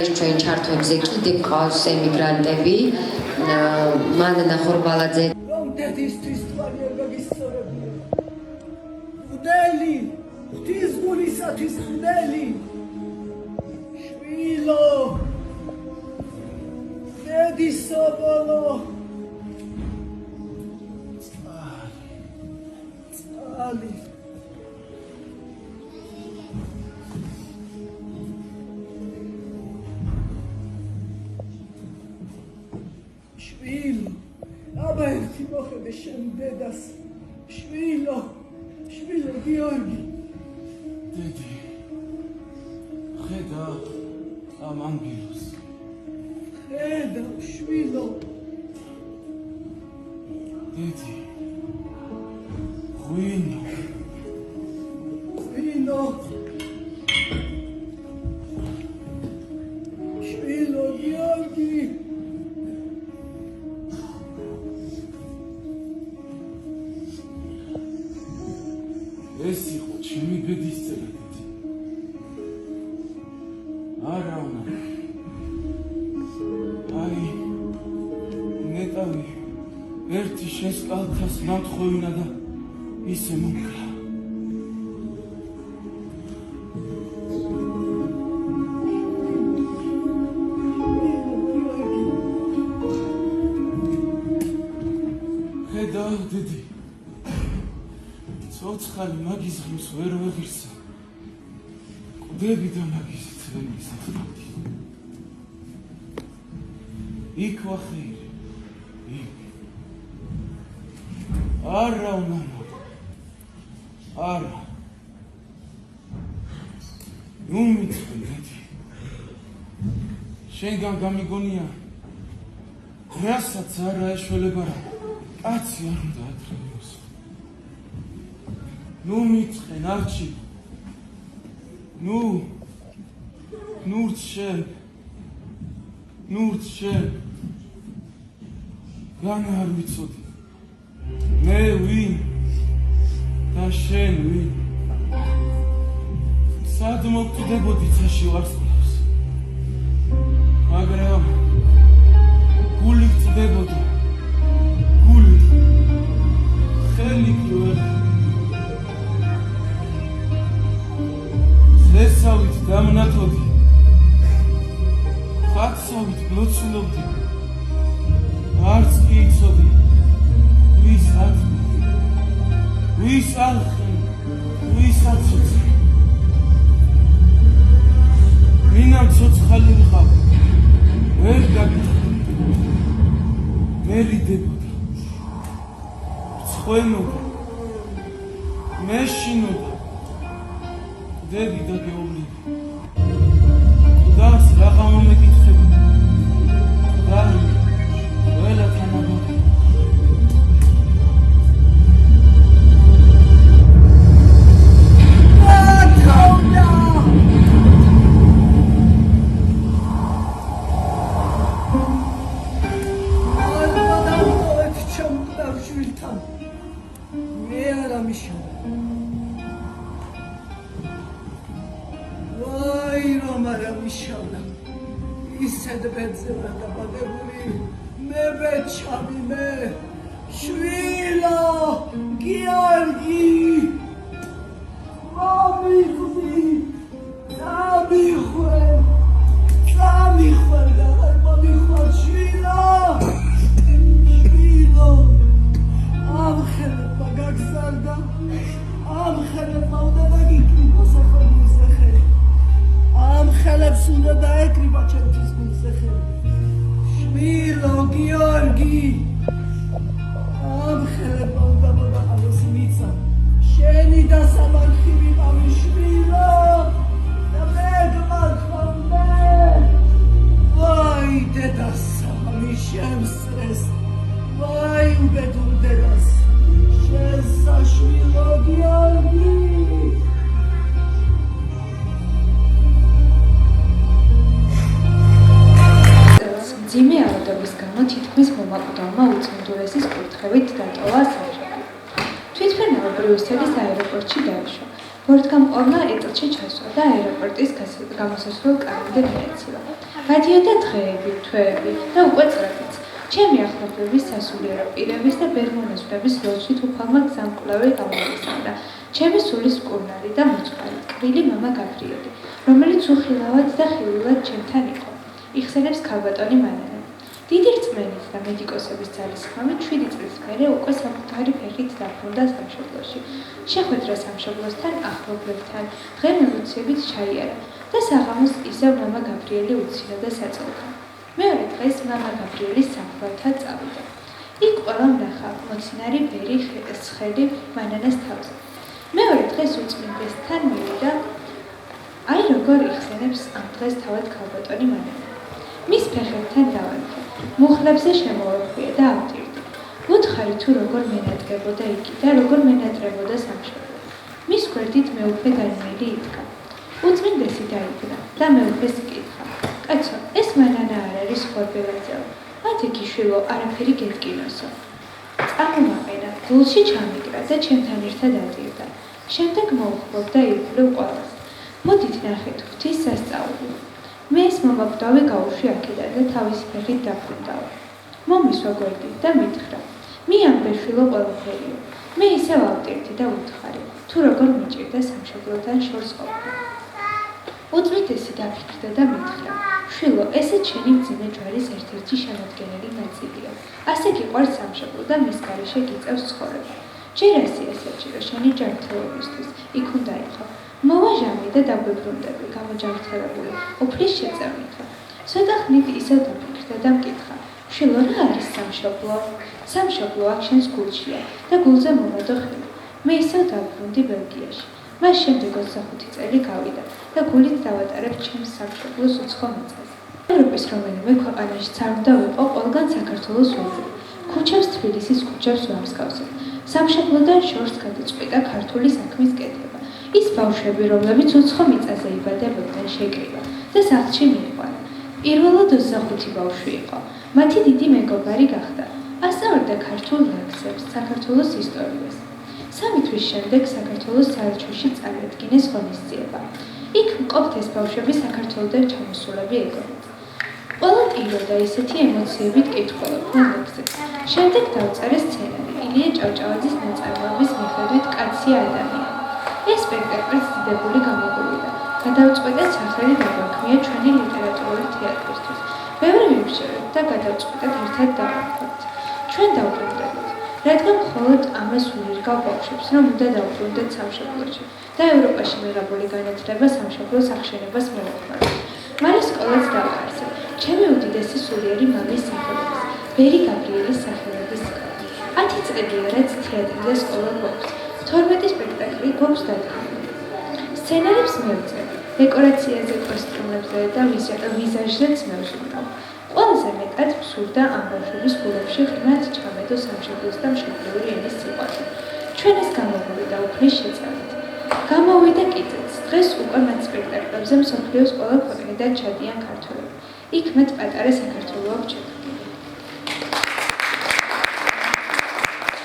არის ჩვენ ჩართვებზე კიდე ყავს ემიგრანტები მანანა ხორბალაძე რომ დედისთვის თვალი არ გაგისწორებია უდელი ღვთის გულისათვის უდელი შვილო დედი საბოლო წალი შვილო აბა ერთი მოხედე შენ დედას შვილო გიორგი დედი ხედა ამ ანგელოს ხედა შვილო დედი ღვინო შვილო გიორგი ეს იყო ჩემი ბედისწერა დედი არა უნდა აი ნეტავი ერთი შენს კალთას მათხოვინა და ისე მომკრა ხედა დედი ცოცხალი მაგის ღიმს ვერ ვეღირსა კვდები და მაგის ძველი საფრთხე იქ ვახეირე იქ არა უნდა არა ნუ მიწვი დედი შენგან გამიგონია რასაც არა ეშველება კაცი არ უნდა ათრევოს ნუ მიწვი ნარჩი ნურც შენ განა არ ვიცოდი მე ვინ და შენ ვინ სად მოგკვდებოდი ცაში ვარსკვლავს მაგრამ გული გწდებოდა გული ხელი კი ვერ ზესავით დამნათოდი ხატსავით გლოცულობდი არც კი იცოდი ვის აცოცხლე ვინამ ცოცხალი ვიყავ ვერ გაგიტყდა მერიდებოდა ცხვენოდა მეშინოდა დედი და გეუბნები ყდას რაღა მომეკითხებოდა და ყველა თანაბარი შვილო გიორგი მომიხვდი წამიხვარ მომიხვარ შვილო ამხელებმა გაგზარდა ამხელებმა უნდა დაგიკრიბოს ახალმის ხელი ამხელებს უნდა დაეკრიბა ჩემთვის გულზე ხელი შვილო გიორგი ამხელებმა უნდა მოდაყალოს მიცა შენი დასამარხი ვიყავი შვილო და მე გმარხვამდე ვაი დედასამი შემსწრეს ვაი უბედურ დედას შენ საშვილო გიორგი ძიმე აროდობის გამო თითქმის მომაკვდავმა უწმიდურესის კურთხევით დატოვა საჭირო. თვითმფრინავა ბრიუსელის აეროპორტში დაეშვა. ბორტგამყოფმა ეტლში ჩასვა და აეროპორტის გამოსასვლელ კარამდე მიეცილა. გადიოდა დღეები, თვეები და უკვე წლებიც. ჩემი ახლობლების სასულიერო პირების და ბერმონოსნების როლში თუფალმა გზამკვლევი გამოვისმენდა. ჩემი სულის მკურნალი და მოწყალე, კბილი მამა გაბრიელი, რომელიც უხილავად და ხილულად ჩემთან იყო. იხსენებს ქალბატონი მანანა. დიდი რწმენით და მედიკოსების ძალისხმევით 7 წლის მერე უკვე საკუთარი ფეხით დაბრუნდა სამშობლოში. შეხვედრა სამშობლოსთან, ახლობლებთან, დღე-მემოციებით ჩაიარა და საღამოს ისევ მამა გაბრიელი უცინოდა საწოლთან. მეორე დღეს მამა გაბრიელის სამხვრელთან წავიდა. იქ ყველა ვნახა მოცინარი ბერი ცხელი მანანას თავზე. მეორე დღეს უწმინდესთან მივიდა. აი როგორ იხსენებს ამ დღეს თავად ქალბატონი მანანა. მის ფეხებთან დავარქე. მუხლებზე შემოვეხვია და ავტირდი. ვუთხარი თუ როგორ მენადგებოდა იგი და როგორ მენატრებოდა სამშობლო. მის გვერდით მეუფე განიელი იდგა. უწმინდესი დაიბრა და მეუფეს იკითხა. კაცო, ეს მანანა არ არის ხორბელაძეო. მათი გიშვილო არაფერი გეტკინოსო. წამომაყენა, გულში ჩამიკრა და ჩემთან ერთად ადირდა. შემდეგ მოუხმობ და ირგვლივ ყველას. მოდით ნახეთ ღვთის სასწაული. მე ეს მომაკვდავი გაუშვი აქედან და თავისი ფეხით დაბრუნდაო. მომისვა გვერდით და მითხრა. მიამბეშვილო ყველაფერიო. მე ისევ ავტირდი და ვუთხარი, თუ როგორ მიჭირდა სამშობლოთან შორს ყოფნა. უწმინდესი დაფიქრდა და მითხრა. შვილო, ესეც შენი მძიმე ჯვარის ერთ-ერთი შემადგენელი ნაწილია. ასე გიყვარს სამშობლო და მის გარეშე გიწევს ცხოვრება. ჯერ ასია საჭირო შენი ჯანმრთელობისთვის, იქ უნდა იყო. მოვაჟამი და დაგვებრუნდები, გამოჯანმრთელებული, უფლის შეწევნითო. ცოტა ხნით ისევ დაფიქრდა და მკითხა. შვილო, რა არის სამშობლო? სამშობლო აქ შენს გულშია და გულზე მომადო ხილი. მე ისევ დავბრუნდი ბელგიაში. მას შემდეგ 25 წელი გავიდა და გულით დავატარებ ჩემს სამშობლოს უცხო მიწაზე. ევროპის რომელიმე ქვეყანაში არ უნდა ვიყო ყველგან საქართველოს ვეძებ. ქუჩებს თბილისის ქუჩებს ვამსგავსებ. სამშობლოდან შორს გადაწყვიტა ქართული საქმის კეთება. ის ბავშვები, რომლებიც უცხო მიწაზე იბადებოდნენ, შეკრიბა და სახლში მიიყვანა. პირველად 25 ბავშვი იყო. მათი დიდი მეგობარი გახდა. ასწავლიდა ქართულ ლექსებს, საქართველოს ისტორიას. 3 თვის შემდეგ საქართველოს საელჩოში წარადგინეს ღონისძიება. იქ მყოფთეს ბავშვები საქართველოდან ჩამოსულები ეგონათ. ყველა ტიროდა ისეთი ემოციებით კითხულობდნენ ლექსებს. შემდეგ დავწერე სცენარი ილია ჭავჭავაძის ნაწარმოების მიხედვით კაცი ადამიანი. ეს სპექტაკლიც დიდებული გამოგვივიდა. გადავწყვეტეთ სახელი დაგვაქმნია ჩვენი ლიტერატურული თეატრისთვის. ბევრი ვიმშორეთ და გადავწყვეტეთ ერთად დავარქვათ. ჩვენ დავბრუნდებოდ, რადგან მხოლოდ ამას უნერგავ ბავშვებს, რომ უნდა დავბრუნდეთ სამშობლოში და ევროპაში მიღებული განათლება სამშობლოს აღშენებას მოუხმაროთ. მალე სკოლაც დავაარსე. ჩემი უდიდესი სულიერი მამის სახელობის, ბერი გაბრიელის სახელობის სკოლა. 10 წელია, რაც თეატრი და სკოლა გვაქვს. 12 სპექტაკლი გვაქვს დადგმული. სცენარებს მევწევ, დეკორაციაზე, კოსტიუმებზე და ვიზაჟზეც მევზრუნავ. ყველაზე მეტად მსურდა ამ ბავშვების გულებში ღრმად ჩამედო სამშობლოს და მშობლიური ენის სიყვარული. ჩვენ ეს გამოგვივიდა უფლის შეწევნით. გამოვიდა კიდეც. დღეს უკვე მათ სპექტაკლებზე მსოფლიოს ყველა ქვეყნიდან ჩადიან ქართველები. იქ მათ პატარა საქართველო აქვს.